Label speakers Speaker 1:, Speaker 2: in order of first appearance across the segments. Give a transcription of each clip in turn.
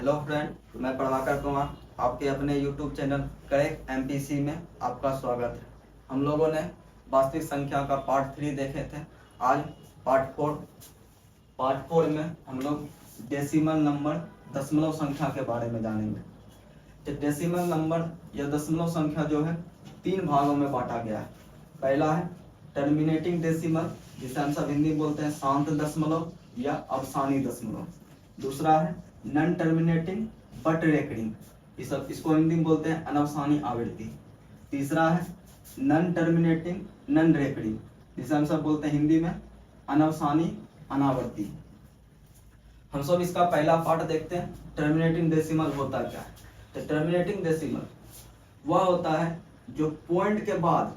Speaker 1: Hello friend, मैं प्रभाकर कुमार आपके अपने यूट्यूब चैनल करेक्ट एमपीसी में आपका स्वागत है। हम लोगों ने वास्तविक संख्या का पार्ट 3 देखे थे। आज पार्ट 4 में हम लोग डेसिमल नंबर दशमलव संख्या के बारे में जानेंगे। तो डेसिमल नंबर या दशमलव संख्या जो है 3 भागों में बांटा गया है। पहला है टर्मिनेटिंग डेसिमल, जिसे हम सब हिंदी में बोलते हैं शांत दशमलव या अवसानी दशमलव। दूसरा है नॉन टर्मिनेटिंग बट रेकरिंग, इसको हिंदी में बोलते हैं अनवसानी आवृत्ति। तीसरा है नॉन टर्मिनेटिंग नॉन रेकरिंग, जिसे हम सब बोलते हैं हिंदी में अनवसानी अनावर्ती। हम सब इसका पहला पार्ट देखते हैं, टर्मिनेटिंग डेसिमल होता क्या है। तो टर्मिनेटिंग डेसिमल वह होता है जो पॉइंट के बाद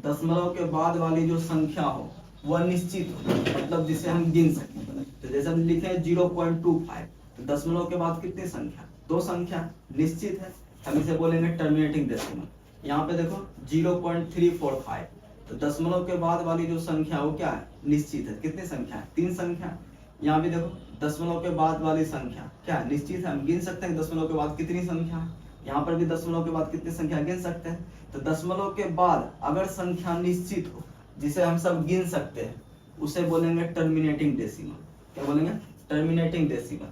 Speaker 1: दशमलव के बाद वाली जो संख्या हो वह निश्चित हो, मतलब जिसे हम गिन सकें। तो जैसे हम लिखे 0.25, तो दशमलव के बाद कितनी संख्या, 2 संख्या निश्चित है, हम इसे बोलेंगे टर्मिनेटिंग डेसिमल। यहाँ पे देखो 0.345, तो दशमलव के बाद वाली जो संख्या वो क्या है, निश्चित है। कितनी संख्या है, 3 संख्या। यहाँ भी देखो दशमलव के बाद वाली संख्या क्या है, निश्चित है, हम गिन सकते हैं दशमलव के बाद कितनी संख्या है। यहाँ पर भी दशमलव के बाद कितनी संख्या गिन सकते हैं। तो दशमलव के बाद अगर संख्या निश्चित हो जिसे हम सब गिन सकते हैं, उसे बोलेंगे टर्मिनेटिंग डेसिमल। क्या बोलेंगे, टर्मिनेटिंग डेसिमल।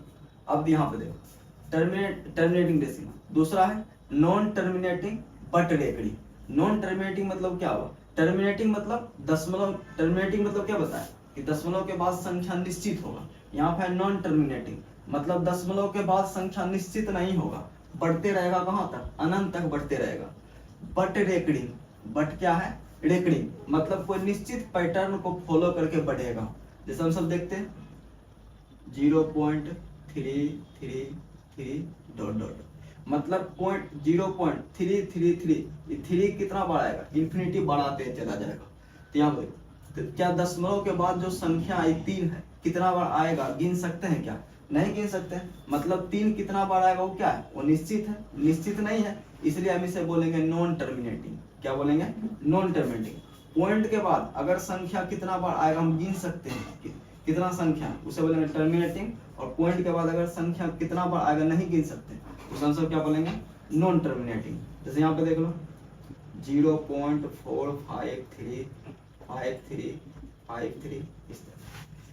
Speaker 1: अब यहाँ पे देखो टर्मिनेटिंग डेसिमल। दूसरा है non terminating but recurring. Non terminating मतलब क्या हुआ, टर्मिनेटिंग मतलब दशमलव, टर्मिनेटिंग मतलब क्या बताया कि दशमलव के बाद संख्या निश्चित होगा। यहाँ पे नॉन टर्मिनेटिंग मतलब दशमलव के बाद संख्या निश्चित नहीं होगा, बढ़ते रहेगा, कहाँ तक, अनंत तक बढ़ते रहेगा। बट रेकरिंग, बट क्या है, रेकरिंग मतलब कोई निश्चित पैटर्न को फॉलो करके बढ़ेगा। जैसे हम सब देखते हैं 0.333 डॉट डॉट, मतलब 0.333, 3 कितना बढ़ाएगा, इंफिनिटी बढ़ाते चला जाएगा। तो यहाँ पे तो क्या दशमलव के बाद जो संख्या आई 3 है, कितना बार आएगा, गिन सकते हैं क्या, नहीं गिन सकते हैं। मतलब 3 कितना बार आएगा वो क्या है, वो निश्चित है, निश्चित नहीं है, इसलिए हम इसे बोलेंगे नॉन टर्मिनेटिंग। क्या बोलेंगे, नॉन टर्मिनेटिंग। पॉइंट के बाद अगर संख्या कितना बार आएगा हम गिन सकते हैं, कितना संख्या, उसे बोलेंगे टर्मिनेटिंग। और पॉइंट के बाद अगर संख्या कितना बार आएगा नहीं गिन सकते, उसे हम सब क्या बोलेंगे, नॉन टर्मिनेटिंग। जैसे यहाँ पे देख लो 0.453535 इस तरह।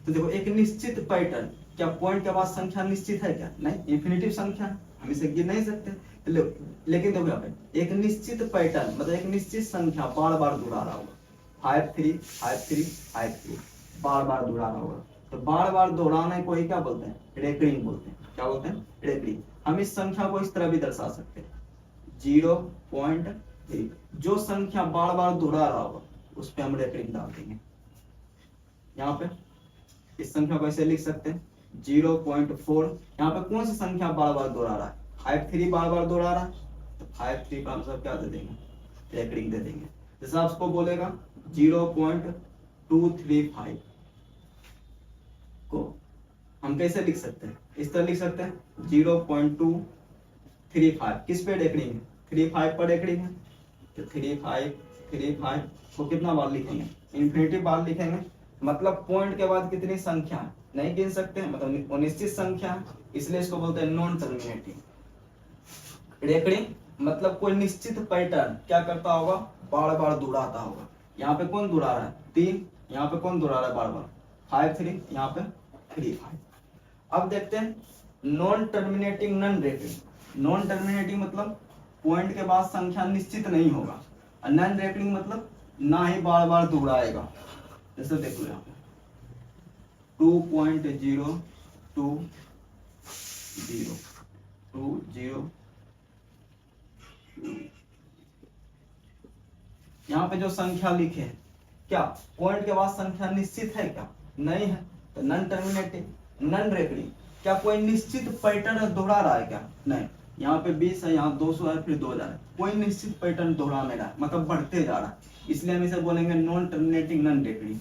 Speaker 1: तो देखो एक निश्चित पैटर्न, क्या पॉइंट के बाद संख्या निश्चित है क्या, नहीं, इंफिनिटिव संख्या है, हम इसे गिन नहीं सकते। लेकिन देखो यहाँ पे एक निश्चित पैटर्न मतलब एक निश्चित संख्या बार बार दोहरा रहा होगा, 535353 बार बार दोहरा रहा होगा। तो बार बार दोहराने को ही क्या बोलते हैं, रेकरिंग बोलते हैं। क्या बोलते हैं, रेकरिंग। हम इस संख्या को इस तरह भी दर्शा सकते हैं 0.3, जो संख्या बार बार दोहरा रहा होगा उस पर हम रेकरिंग डाल देंगे। यहाँ पे इस संख्या को ऐसे लिख सकते हैं 0.4, यहाँ पे कौन सी संख्या बार बार दोहरा रहा है, 53 बार बार दोहरा रहा है, तो 53 का हम सब क्या दे देंगे, रेकरिंग दे देंगे। जैसे आपको बोलेगा 0.235 को हम कैसे लिख सकते हैं, इस तरह लिख सकते हैं 0.235 किस पे रेकरिंग है, 35 पर रेकरिंग है। तो 35 को कितना बार लिखेंगे, इंफिनिटी बार लिखेंगे। मतलब पॉइंट के बाद कितनी संख्या है नहीं गिन सकते हैं, मतलब अनिश्चित संख्या है, इसलिए इसको बोलते हैं नॉन टर्मिनेटिंग। रेकरिंग मतलब कोई निश्चित पैटर्न क्या करता होगा, बार बार दोहराता होगा। यहाँ पे कौन दोहरा रहा है, 3, यहाँ पे कौन दोहरा रहा है बार बार, 53, यहाँ पे 35। अब देखते हैं non terminating non recurring. Non terminating मतलब पॉइंट के बाद संख्या निश्चित नहीं होगा, और नॉन रेकरिंग मतलब ना ही बार बार दोहराएगा। जैसे देख लो यहाँ पे 2.02020, यहाँ पे जो संख्या लिखे हैं, क्या पॉइंट के बाद संख्या निश्चित है क्या, नहीं है, तो नॉन टर्मिनेटिंग। नॉन रेकरिंग क्या कोई निश्चित पैटर्न दोहरा रहा है क्या, नहीं, यहाँ पे 20 है, यहाँ 200 है, फिर 2000 है, कोई निश्चित पैटर्न दोहरा नहीं रहा है, मतलब बढ़ते जा रहा है, इसलिए हम इसे बोलेंगे non terminating non recurring.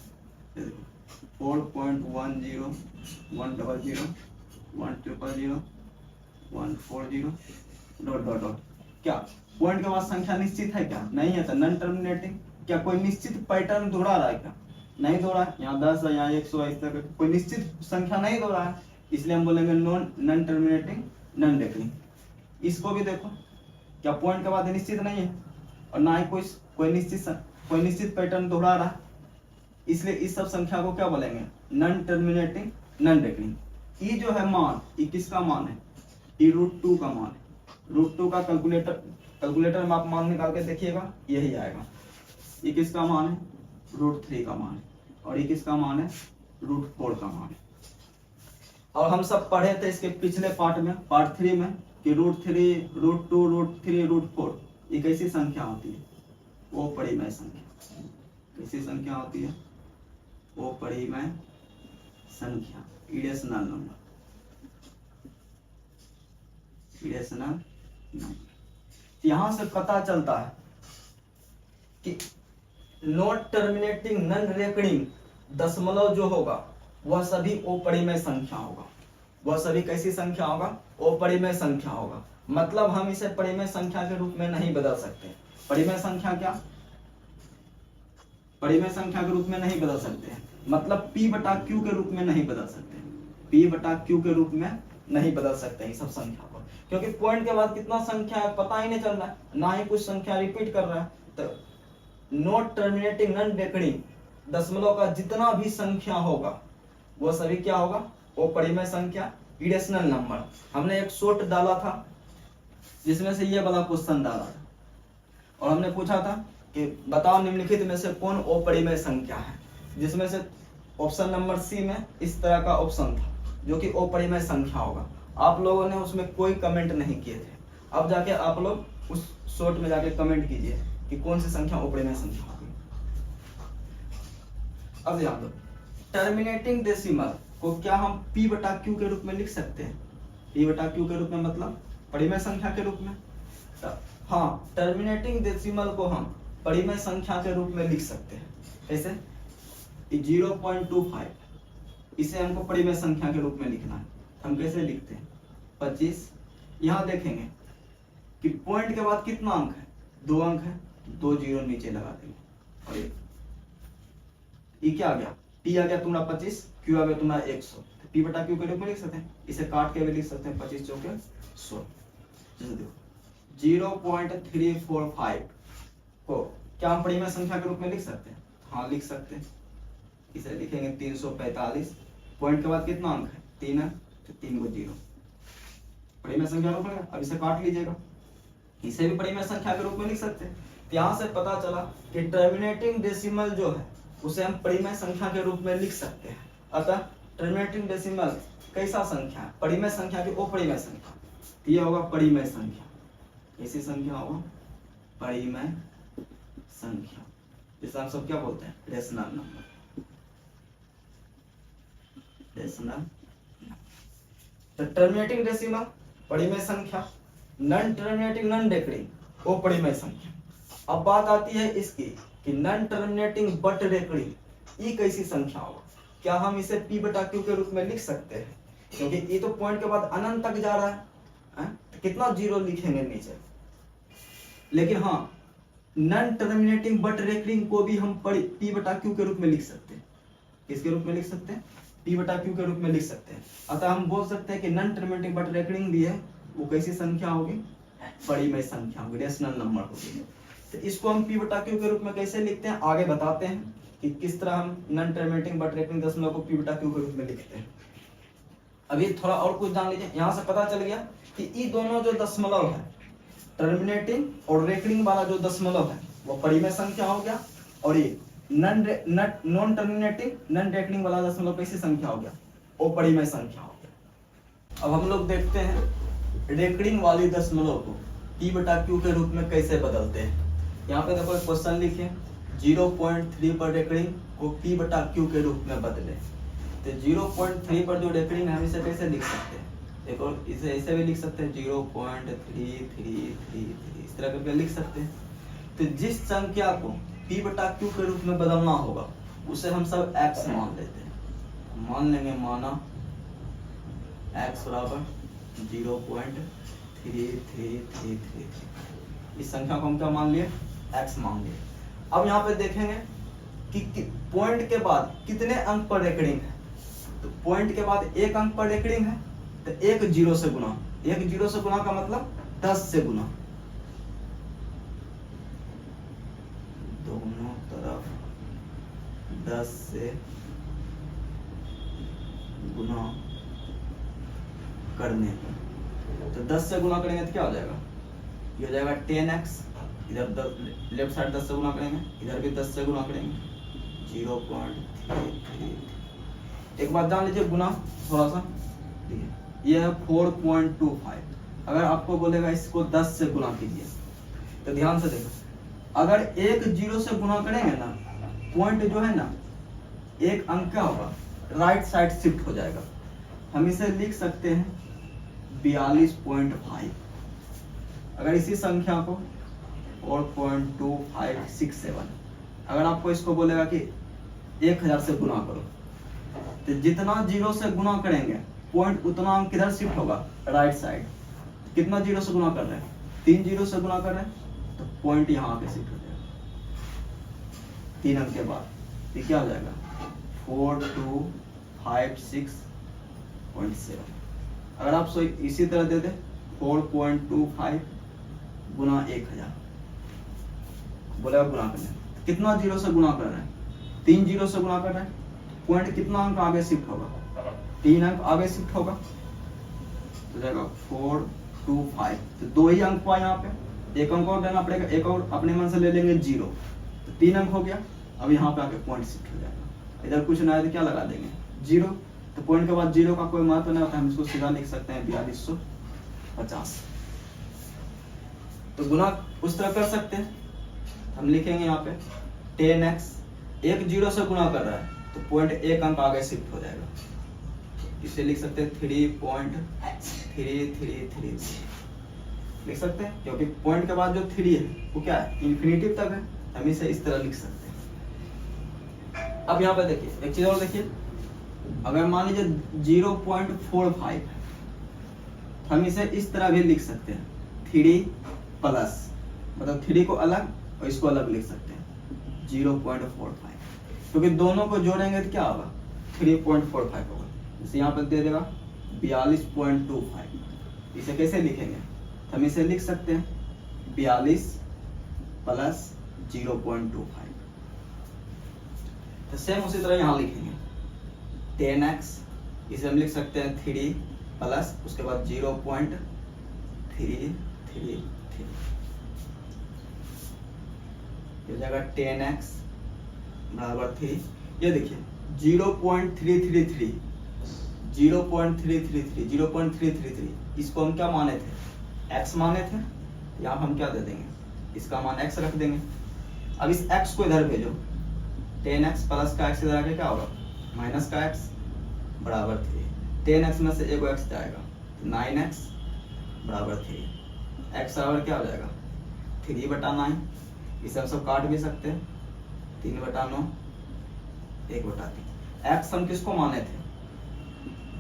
Speaker 1: 4.10 100 1000 140 dot dot dot. क्या पॉइंट के बाद संख्या निश्चित है क्या, नहीं है, तो नॉन टर्मिनेटिंग। क्या कोई निश्चित पैटर्न दोहरा रहा है क्या, नहीं दोहरा है, यहाँ 10 है, यहाँ 100 है, इस तरह कोई निश्चित संख्या नहीं दोहरा है, इसलिए हम बोलेंगे नॉन टर्मिनेटिंग नॉन रेकरिंग। इसको भी देखो, क्या पॉइंट के बाद निश्चित नहीं है और ना ही कोई निश्चित पैटर्न दोहरा रहा है, इसलिए इस सब संख्या को क्या बोलेंगे, नॉन टर्मिनेटिंग नॉन रेकरिंग। ये जो है मान, ये किसका मान है, ये √2 का मान है। √2 का कैलकुलेटर में आप मान निकाल के देखिएगा, यही आएगा। ये किसका मान है, √3 का मान है, और ये किसका मान है, √4 का मान है। और हम सब पढ़े थे इसके पिछले पार्ट में, पार्ट 3 में, कि √3, √2, √3, √4 ये कैसी संख्या होती है, वो परिमेय संख्या। कैसी संख्या होती है, वो परिमेय संख्या, इरेशनल नंबर, इरेशनल नंबर। यहां से पता चलता है कि नॉट टर्मिनेटिंग नॉन रेकरिंग दशमलव जो होगा वह सभी अपरिमेय संख्या होगा। वह सभी कैसी संख्या होगा, अपरिमेय संख्या होगा। मतलब हम इसे परिमेय संख्या के रूप में नहीं बदल सकते। परिमेय संख्या क्या, परिमेय संख्या के रूप में नहीं बदल सकते हैं, मतलब P/Q के रूप में नहीं बदल सकते, P/Q के रूप में नहीं बदल सकते हैं सब संख्या को, क्योंकि पॉइंट के बाद कितना संख्या है पता ही नहीं चल रहा है, ना ही कुछ संख्या रिपीट कर रहा है। तो नॉट टर्मिनेटिंग नॉन रेकरिंग दशमलव का जितना भी संख्या होगा वो सभी क्या होगा, वो परिमेय संख्या, इरेशनल नंबर। हमने एक शॉर्ट डाला था जिसमें से ये वाला क्वेश्चन डाला था और हमने पूछा था कि बताओ निम्नलिखित में से कौन अपरिमेय संख्या है, जिसमें से ऑप्शन नंबर सी में इस तरह का ऑप्शन था जो कि अपरिमेय संख्या होगा। आप लोगों ने उसमें कोई कमेंट नहीं किए थे। अब जाके आप लोग उस शॉर्ट में जाके कमेंट कीजिए कि कौन सी संख्या अपरिमेय संख्या होगी। अब ध्यान दो, टर्मिनेटिंग डेसिमल को क्या हम P/Q के रूप में लिख सकते हैं, P/Q के रूप में मतलब परिमेय संख्या के रूप में। हाँ, टर्मिनेटिंग डेसिमल को हम परिमेय संख्या के रूप में लिख सकते हैं। कैसे, 0.25 इसे हमको परिमेय संख्या के रूप में लिखना है। हम कैसे लिखते हैं, 25। यहाँ देखेंगे कि पॉइंट के बाद कितना अंक है, 2 अंक है, 2 जीरो नीचे लगा देंगे और ये क्या आ गया, P आ गया तुम्हारा 25, Q आ गया तुम्हारा 100। P/Q के रूप में लिख सकते हैं, इसे काट के भी लिख सकते हैं, 25 चौके 100। जैसे देखो 0.345 को क्या हम परिमेय संख्या के रूप में लिख सकते हैं, हाँ लिख सकते हैं। इसे लिखेंगे 345, पॉइंट के बाद कितना अंक है, 3 है, तो 3 को 0 परिमेय संख्या रूप में। अब इसे काट लीजिएगा, इसे भी परिमेय संख्या के रूप में लिख सकते हैं। यहाँ से पता चला कि टर्मिनेटिंग डेसिमल जो है उसे हम परिमेय संख्या के रूप में लिख सकते हैं। अतः टर्मिनेटिंग डेसिमल कैसा संख्या है, परिमेय संख्या की अपरिमेय संख्या, ये होगा परिमेय संख्या। कैसी संख्या होगा, परिमेय संख्या, जिसे हम सब क्या बोलते हैं, रेशनल नंबर, रेशनल। तो टर्मिनेटिंग डेसिमल परिमेय संख्या, नॉन टर्मिनेटिंग नॉन रेकरिंग वो परिमेय संख्या। अब बात आती है इसकी कि नॉन टर्मिनेटिंग बट रेकरिंग, ये कैसी संख्या होगा, क्या हम इसे P/Q के रूप में लिख सकते हैं, क्योंकि ये तो पॉइंट के बाद अनंत तक जा रहा है, तो कितना जीरो लिखेंगे नीचे। लेकिन हाँ, नॉन टर्मिनेटिंग बट रेकरिंग को भी हम P/Q के रूप में लिख सकते हैं। किसके रूप में लिख सकते हैं, P/Q के रूप में लिख सकते हैं। अतः हम बोल सकते हैं कि नॉन टर्मिनेटिंग बट रेकरिंग भी है, वो कैसी संख्या होगी, परिमेय संख्या होगी, रेशनल नंबर होगी। तो इसको हम P/Q के रूप में कैसे लिखते हैं, आगे बताते हैं कि किस तरह हम नॉन टर्मिनेटिंग बट रेकरिंग दशमलव को P/Q के रूप में लिखते हैं। अभी थोड़ा और कुछ जान लीजिए। यहाँ से पता चल गया कि ये दोनों जो दशमलव है, टर्मिनेटिंग और रेकरिंग वाला जो दशमलव है वो परिमेय संख्या हो गया, और ये नॉन टर्मिनेटिंग नॉन रेकरिंग वाला दशमलव कैसी संख्या हो गया, वो परिमेय संख्या हो गया। अब हम लोग देखते हैं रेकरिंग वाली दशमलव को P/Q के रूप में कैसे बदलते हैं। यहाँ पे देखो क्वेश्चन लिखे, 0.3 पर रेकरिंग को P/Q के रूप में बदले। तो 0.3 पर जो रेकरिंग है हम इसे कैसे लिख सकते हैं, देखो इसे ऐसे भी लिख सकते हैं, 0.3333, इस तरह करके लिख सकते हैं। तो जिस संख्या को P/Q के रूप में बदलना होगा उसे हम सब x मान लेते हैं। मान लेंगे, माना x बराबर 0.33333, इस संख्या को हम क्या मान लिए, x मान लिए। अब यहाँ पे देखेंगे कि पॉइंट के बाद कितने अंक पर रेकरिंग है, तो पॉइंट के बाद 1 अंक पर रेकरिंग है, तो 1 जीरो से गुना, एक जीरो से गुना का मतलब 10 से गुना, दोनों तरफ 10 से गुना करने पर, तो 10 से गुना करेंगे तो क्या हो जाएगा, ये हो जाएगा 10x, इधर लेफ्ट साइड 10 से गुना करेंगे, इधर भी 10 से गुना करेंगे, 0.33। एक बात जान लीजिए, गुना थोड़ा सा देखिए, ये है 4.25। अगर आपको बोलेगा इसको 10 से गुना कीजिए, तो ध्यान से देखो, अगर एक जीरो से गुना करेंगे ना, पॉइंट जो है ना, एक अंक क्या होगा, राइट साइड शिफ्ट हो जाएगा। हम इसे लिख सकते हैं 42.5। अगर इसी संख्या को 4.2567, अगर आपको इसको बोलेगा कि 1000 से गुना करो, तो जितना जीरो से गुना करेंगे पॉइंट उतना अंक किधर शिफ्ट होगा, राइट साइड। कितना जीरो से गुना कर रहे हैं, 3 जीरो से गुना कर रहे हैं, तो पॉइंट यहाँ पे शिफ्ट हो जाएगा 3 अंक के बाद। ये क्या हो जाएगा 4256.7। अगर आप इसी तरह दे दे 4.25 गुना 1000, बोलेगा गुना करने, कितना जीरो से गुना कर रहे हैं, 3 जीरो से गुना कर रहे हैं, पॉइंट कितना अंक आगे शिफ्ट होगा, 3 अंक आगे शिफ्ट होगा, तो जाएगा 425। तो 2 ही अंक हुआ यहाँ पे, एक अंक और लेना पड़ेगा, एक और अपने मन से ले लेंगे 0, तो 3 अंक हो गया। अब यहाँ पे आके पॉइंट शिफ्ट हो जाएगा, इधर कुछ ना है तो क्या लगा देंगे 0, तो पॉइंट के बाद 0 का कोई महत्व नहीं होता, हम इसको सीधा लिख सकते हैं 4250। तो गुना उस तरह कर सकते हैं, हम लिखेंगे यहाँ पे 10x, एक जीरो से गुना कर रहा है तो पॉइंट एक अंक आगे शिफ्ट हो जाएगा, इसे लिख सकते हैं 3.3333 लिख सकते हैं, क्योंकि पॉइंट के बाद जो 3 है वो क्या है, इन्फिनिटिव तक है, हम इसे इस तरह लिख सकते हैं। अब यहाँ पे देखिए एक चीज और देखिए, अगर मान लीजिए 0.45, हम इसे इस तरह भी लिख सकते हैं 3 प्लस, मतलब 3 को अलग और इसको अलग लिख सकते हैं 0.45, क्योंकि दोनों को जोड़ेंगे तो क्या होगा 3.45 होगा। जैसे यहाँ पर दे देगा 42.25, इसे कैसे लिखेंगे, हम इसे लिख सकते हैं 42 प्लस 0.25। तो सेम उसी तरह यहाँ लिखेंगे 10x, इसे हम लिख सकते हैं 3 प्लस उसके बाद 0.333, ये हो जाएगा 10x बराबर 3। ये देखिए 0.333, 0.333, इसको हम क्या माने थे, x माने थे, यहाँ हम क्या दे देंगे, इसका मान x रख देंगे। अब इस x को इधर भेजो, 10x प्लस का x इधर आके क्या होगा, माइनस का x बराबर 3, 10x में से एक x जाएगा, 9x बराबर 3, x बराबर क्या हो जाएगा 3/9, इसे हम सब काट भी सकते हैं, 3/9 1/3। x हम किसको माने थे,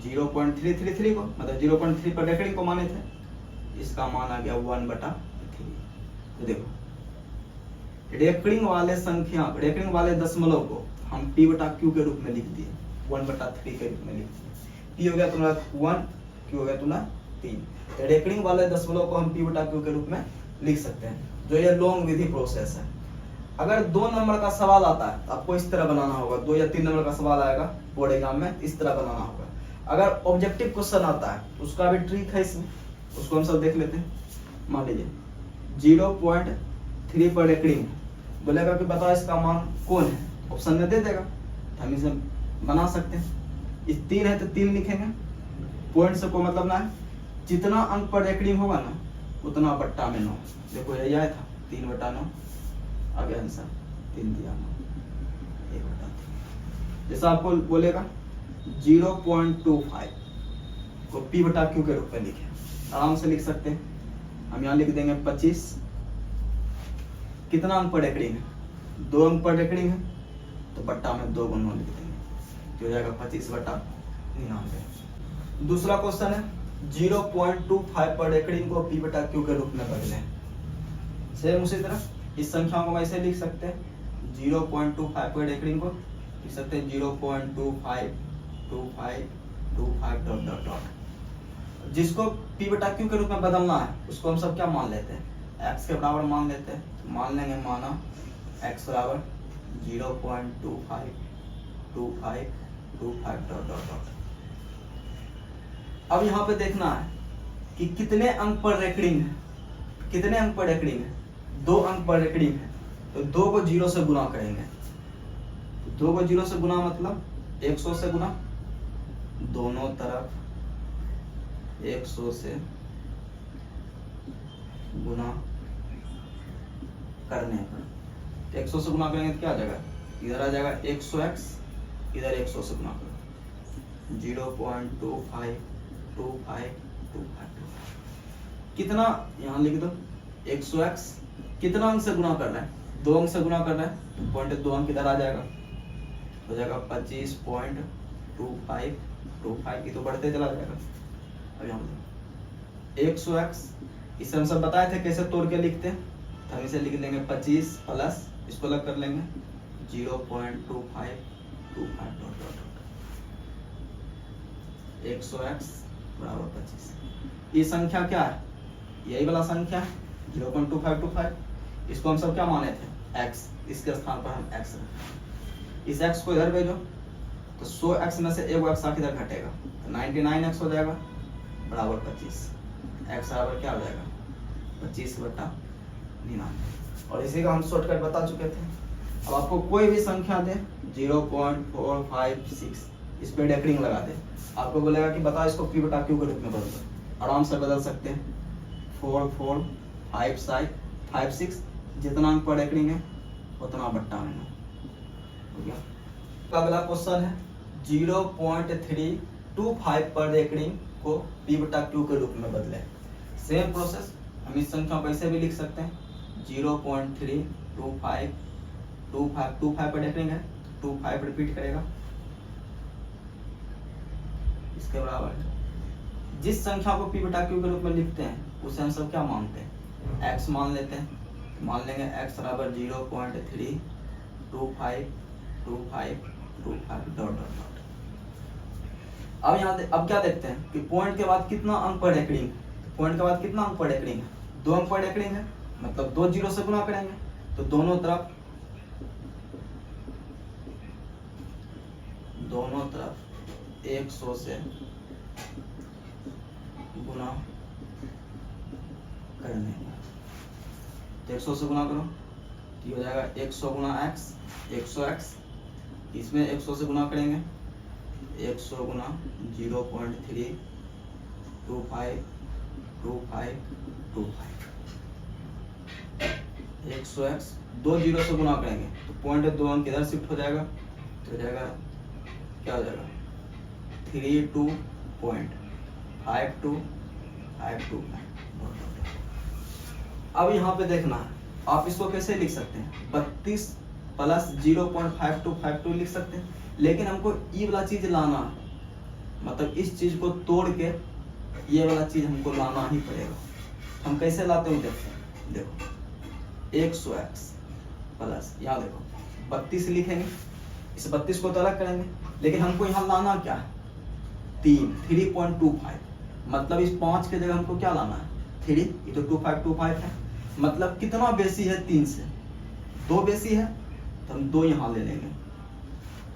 Speaker 1: 0.333 को, मतलब 0.3 पर रेकरिंग को माने थे, इसका मान आ गया 1/3। तो देखो रेकरिंग वाले संख्या, रेकरिंग वाले दशमलव को हम p/q के रूप में लिख दिए, 1/3 के रूप में लिख दिए। p हो गया तुम्हारा 1, q हो गया तुम्हारा 3। तो रेकरिंग वाले दशमलव को हम p/q के रूप में लिख सकते हैं, जो ये लॉन्ग विधि प्रोसेस है। अगर 2 नंबर का सवाल आता है आपको इस तरह बनाना होगा, 2 या 3 नंबर का सवाल आएगा बोर्ड एग्जाम में, इस तरह बनाना होगा। अगर ऑब्जेक्टिव क्वेश्चन आता है उसका भी ट्रिक है इसमें, उसको हम सब देख लेते हैं। मान लीजिए 0.3 पर रेकरिंग, बोलेगा कि बताओ इसका मान कौन है, ऑप्शन में दे देगा, हम इसे बना सकते हैं। इस 3 है तो 3 लिखेंगे, पॉइंट से कोई मतलब ना है, जितना अंक पर रेकरिंग होगा ना उतना बट्टा में 9। देखो यही आया था 3/9, आगे आंसर 3 दिया 9, 1/3। जैसा आपको बोलेगा 0.25 को p/q के रूप में लिखे, आराम से लिख सकते हैं। हम यहाँ लिख देंगे 25, कितना अंक पर रेकरिंग है, 2 अंक पर रेकरिंग है, तो बट्टा में 2 गुना लिख देंगे, जो हो जाएगा 25/99। दूसरा क्वेश्चन है 0.25 पर रेकरिंग को p/q के रूप में बदलें। सेम उसी तरह इस संख्या को ऐसे लिख सकते हैं, 0.25 पर रेकरिंग को लिख सकते हैं 0.252525 ... जिसको p बटा q के रूप में बदलना है उसको हम सब क्या मान लेते हैं, x के बराबर मान लेते हैं। तो मान लेंगे माना x बराबर 0.2525 डॉट डॉट डॉट। अब यहाँ पे देखना है कि कितने अंक पर रेकरिंग है, कितने अंक पर रेकरिंग है, 2 अंक पर रेकरिंग है। तो 2 को 0 से गुना करेंगे, तो 2 को 0 से गुना मतलब 100 से गुना, दोनों तरफ 100 से गुना करने पर 100 से गुना करेंगे तो क्या आ जाएगा, इधर आ जाएगा 100x, इधर 100 से गुना करो 0.252525 कितना यहाँ लिख दो 100x, कितना अंक से गुना कर रहे हैं, 2 अंक से गुना कर रहे हैं, तो पॉइंट 2 अंक इधर आ जाएगा, हो जाएगा 25.2525 की तो बढ़ते चला जाएगा। अब यहाँ 100x, इसे हम सब बताए थे कैसे तोड़ के लिखते हैं, तो हम इसे लिख लेंगे 25 प्लस इसको अलग कर लेंगे 0.2525 100x बराबर 25। ये संख्या क्या है, यही वाला संख्या 0.2525, इसको हम सब क्या माने थे x, इसके स्थान पर हम x रखें। इस x को इधर भेजो तो 100x में से 1 x इधर घटेगा तो 99x हो जाएगा बराबर 25। x बराबर क्या हो जाएगा 25/99। और इसी का हम शॉर्टकट बता चुके थे। अब आपको कोई भी संख्या दे 0.456 इस पे डेकरिंग लगा दे, आपको बोलेगा कि बता इसको p बटा q के रूप में बदल दो, आराम से बदल सकते हैं। 4 4 5 5 6 जितना अंक पर डेकरिंग है उतना बट्टा में हो गया। अगला क्वेश्चन है 0.325 पर डेकरिंग को p बटा q के रूप में बदले। सेम प्रोसेस, हम इस संख्या को ऐसे भी लिख सकते हैं 0.325 पर डेकरिंग है, 25 रिपीट करेगा इसके बराबर है। जिस संख्या को p बटा q के रूप में लिखते हैं उसे हम सब क्या मानते हैं, x मान लेते हैं। मान लेंगे x बराबर 0.32525 डॉट डॉट डॉट। अब यहाँ अब क्या देखते हैं कि पॉइंट के बाद कितना अंक पर डेकरिंग, पॉइंट के बाद कितना अंक पर डेकरिंग है, 2 अंक पर डेकरिंग है, मतलब 2 0 से गुना करेंगे तो दोनों तरफ 100 से गुना करने, तो 100 से गुना करो तो हो जाएगा 100 गुना x, 100x, इसमें 100 से गुना करेंगे 100 गुना 0.32525 100x, 2 0 से गुना करेंगे तो पॉइंट 2 अंक इधर शिफ्ट हो जाएगा, तो हो जाएगा क्या हो जाएगा 32.5252। अब यहाँ पे देखना है आप इसको कैसे लिख सकते हैं, 32 प्लस 0.5252 लिख सकते हैं, लेकिन हमको ये वाला चीज लाना है, मतलब इस चीज को तोड़ के ये वाला चीज हमको लाना ही पड़ेगा। हम कैसे लाते हैं देखते हैं, देखो 100x प्लस यहाँ देखो 32 लिखेंगे, इस 32 को तो अलग करेंगे, लेकिन हमको यहाँ लाना क्या है 3.25, मतलब इस 5 के जगह हमको क्या लाना है 3, ये तो 2525 है, मतलब कितना बेसी है 3 से, 2 बेसी है तो हम 2 यहाँ ले लेंगे,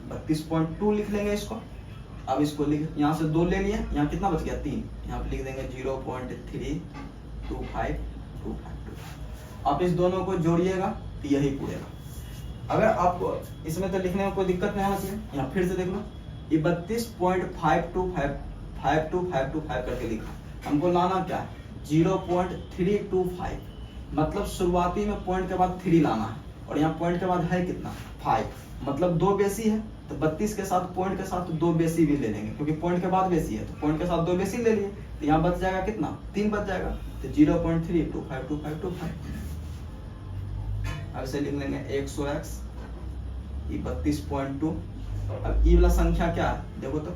Speaker 1: 32.2 लिख लेंगे इसको। अब इसको लिख, यहाँ से 2 ले लिए, यहाँ कितना बच गया 3, यहाँ पे लिख देंगे 0.325252। आप इस दोनों को जोड़िएगा तो यही पूरेगा। अगर आपको इसमें तो लिखने में कोई दिक्कत नहीं होना चाहिए, यहाँ फिर से देख लो, ये 32.525225 करके लिखा, हमको लाना क्या है 0.325, मतलब शुरुआती में पॉइंट के बाद 3 लाना है, और यहाँ पॉइंट के बाद है कितना 5, मतलब 2 बेसी है, तो 32 के साथ पॉइंट के साथ 2 बेसी भी ले लेंगे, क्योंकि पॉइंट के बाद बेसी है तो पॉइंट के साथ 2 बेसी ले लिए, तो यहाँ बच जाएगा कितना 3 बच जाएगा, तो 0.32525। अब इसे लिख लेंगे 100x, ये 32.2। अब ये वाला संख्या क्या है देखो तो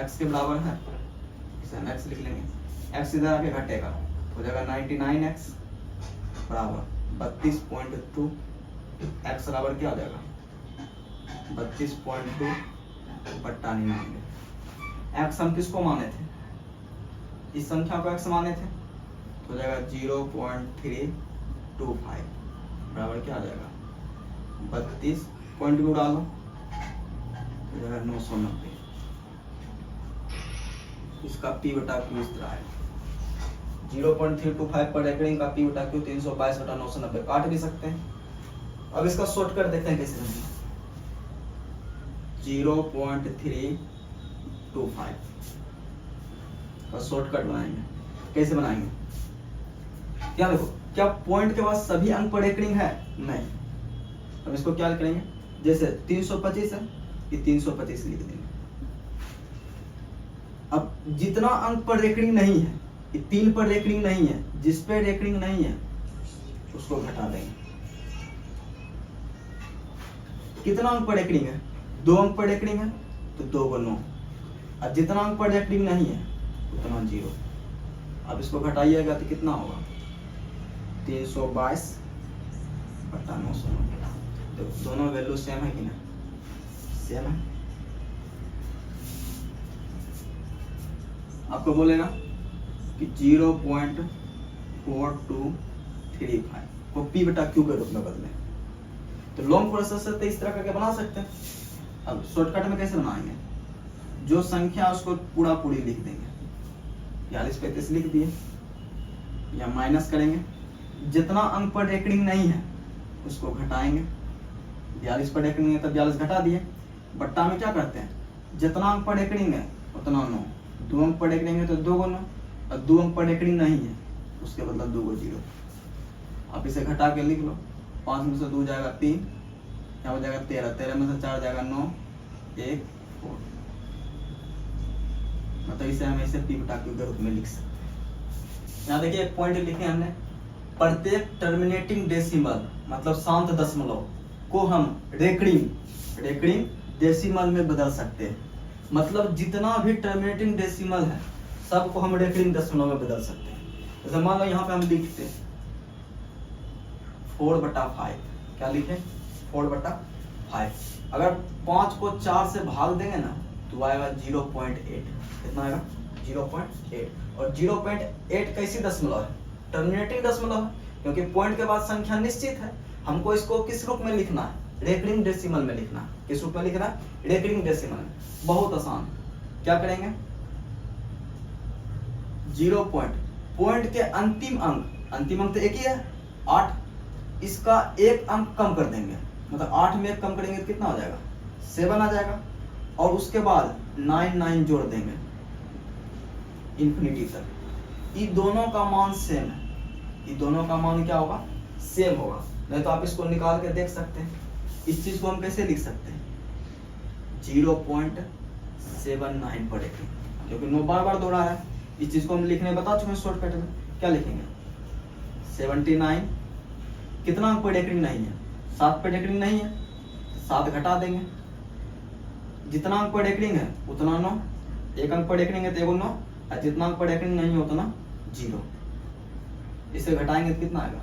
Speaker 1: x के बराबर है, इसे हम x लिख लेंगे, x इधर आके घटेगा हो जाएगा 99x बराबर 32.2, x बराबर क्या हो जाएगा 32.2 बट्टा 99। x हम किसको माने थे इस संख्या को x माने थे तो हो जाएगा 0.325 बराबर क्या आ जाएगा 32 पॉइंट में उड़ा लो हो जाएगा 990। इसका P बटा Q इस तरह है 0.325 पर रेकरिंग का P बटा Q 322/990 काट भी सकते हैं। अब इसका शॉर्टकट देखते हैं कैसे बनेगा 0.325 का शॉर्टकट बनाएंगे। कैसे बनाएंगे क्या देखो क्या पॉइंट के बाद सभी अंक पर रेकरिंग है नहीं। अब इसको क्या करेंगे जैसे 325 है ये 325 लिख देंगे। अब जितना अंक पर रेकरिंग नहीं है ये 3 पर रेकरिंग नहीं है जिस पे रेकरिंग नहीं है उसको घटा देंगे। कितना अंक पर रेकरिंग है 2 अंक पर रेकरिंग है तो 2 को 9 और जितना अंक पर रेकरिंग नहीं है उतना 0। अब इसको घटाइएगा तो कितना होगा 322/990। तो दोनों वैल्यू सेम है कि ना सेम है। आपको बोलेगा कि 0.4235 को P बटा Q के रूप में बदलें तो लॉन्ग प्रोसेस से तो इस तरह करके बना सकते हैं। अब शॉर्टकट में कैसे बनाएंगे जो संख्या उसको पूरा पूरी लिख देंगे 42-35 लिख दिए या माइनस करेंगे जितना अंक पर रेकरिंग नहीं है उसको घटाएंगे 42 पर रेकरिंग है तो 42 घटा दिए बट्टा में क्या करते हैं जितना अंक पर रेकरिंग है उतना 9 2 अंक पर रेकरिंग है तो 2 को 9 और 2 अंक पर रेकरिंग नहीं है उसके बदला 2 को 0। आप इसे घटा के लिख लो 5 में से 2 जाएगा 3 क्या हो जाएगा 13 13 में से 4 जाएगा 9 1 4 मतलब इसे हम ऐसे P बटा Q के रूप में लिख सकते हैं। यहाँ देखिए एक पॉइंट लिखे हमने प्रत्येक टर्मिनेटिंग डेसिमल मतलब शांत दशमलव को हम रेकरिंग डेसिमल में बदल सकते हैं। मतलब जितना भी टर्मिनेटिंग डेसिमल है सबको हम रेकरिंग दशमलव में बदल सकते हैं। जैसे मान लो यहाँ पे हम लिखते हैं 4/5 क्या लिखे 4/5। अगर 5 को 4 से भाग देंगे ना तो आएगा 0.8 कितना आएगा 0.8 और 0.8 कैसी दशमलव है टर्मिनेटिंग दशमलव है क्योंकि पॉइंट के बाद संख्या निश्चित है। हमको इसको किस रूप में लिखना है रेकरिंग डेसिमल में लिखना है। किस रूप में लिखना है रेकरिंग डेसिमल में। बहुत आसान क्या करेंगे 0 पॉइंट के अंतिम अंक तो एक ही है 8 इसका एक अंक कम कर देंगे मतलब 8 में 1 कम करेंगे तो कितना हो जाएगा 7 आ जाएगा और उसके बाद 9 जोड़ देंगे इंफिनिटी तक। ये दोनों का मान सेम है ये दोनों का मान क्या होगा सेम होगा। नहीं तो आप इसको निकाल के देख सकते हैं। इस चीज को हम कैसे लिख सकते हैं 0.79 पर रेकरिंग क्योंकि 9 बार दोहरा है। इस चीज को हम लिखने बता चुके हैं शॉर्टकट में क्या लिखेंगे 79 कितना अंक पर रेकरिंग नहीं है 7 पर रेकरिंग नहीं है 7 घटा देंगे जितना अंक पर रेकरिंग है उतना 9 एक अंक पर रेकरिंग है तो 9 और जितना अंक पर रेकरिंग नहीं है उतना 0। इसे घटाएंगे तो कितना आएगा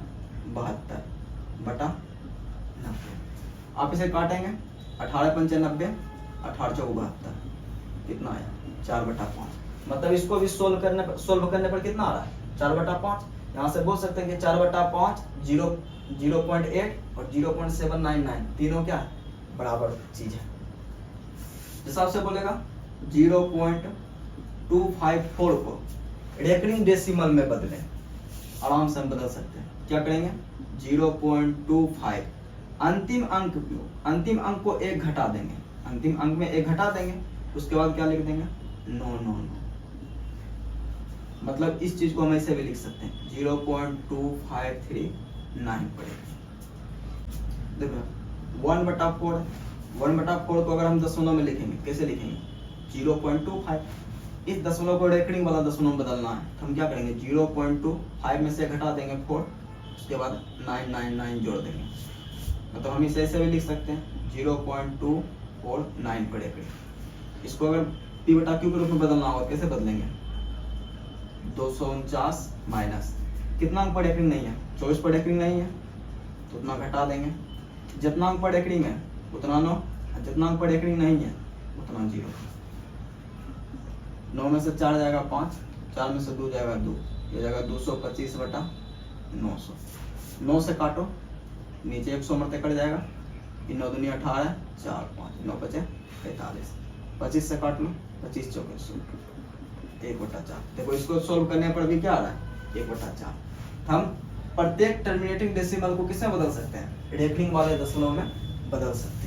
Speaker 1: 72/90। आप इसे काटेंगे 18×5 = 90 18×4 = 72 कितना आया 4/5। मतलब इसको भी सोल्व करने पर कितना आ रहा है 4/5। यहाँ से बोल सकते हैं कि 4/5 0.8 और 0.799 तीनों क्या है बराबर चीज है। हिसाब से बोलेगा 0.254 को रेकरिंग डेसिमल में बदलें आराम से हम बदल सकते हैं। क्या करेंगे 0.25 अंतिम अंक को 1 घटा देंगे अंतिम अंक में 1 घटा देंगे उसके बाद क्या लिख देंगे 9 मतलब इस चीज को हम ऐसे भी लिख सकते हैं 0.2539 पड़ेगा। देखो 1/4 को अगर हम दशमलव में लिखेंगे कैसे लिखेंगे 0.25 इस दशमलव को रेकरिंग वाला दशमलव में बदलना है तो हम क्या करेंगे 0.25 में से घटा देंगे 4 उसके बाद 999 जोड़ देंगे। मतलब हम इसे ऐसे भी लिख सकते हैं 0.249 पर रेकरिंग। इसको अगर P बटा Q के रूप में बदलना होगा कैसे बदलेंगे 249 माइनस कितना अंक पर रेकरिंग नहीं है 24 पर रेकरिंग नहीं है तो उतना घटा देंगे जितना अंक पर रेकरिंग है उतना 9 जितना अंक पर रेकरिंग नहीं है उतना 0। 9 में से 4 जाएगा 5 4 में से 2 जाएगा 2, ये जाएगा 225 बटा 900। 9 से काटो, नीचे 100 मरते कट जाएगा, 9 दूनी 18, 4 5 9 बचे 45। 25 से काट लो, 25 चौके 100, 1/4। देखो इसको सोल्व करने पर भी क्या आ रहा है 1/4। हम प्रत्येक टर्मिनेटिंग डेसिमल को किसमें बदल सकते हैं, रेफिंग वाले दशमलव में बदल सकते हैं।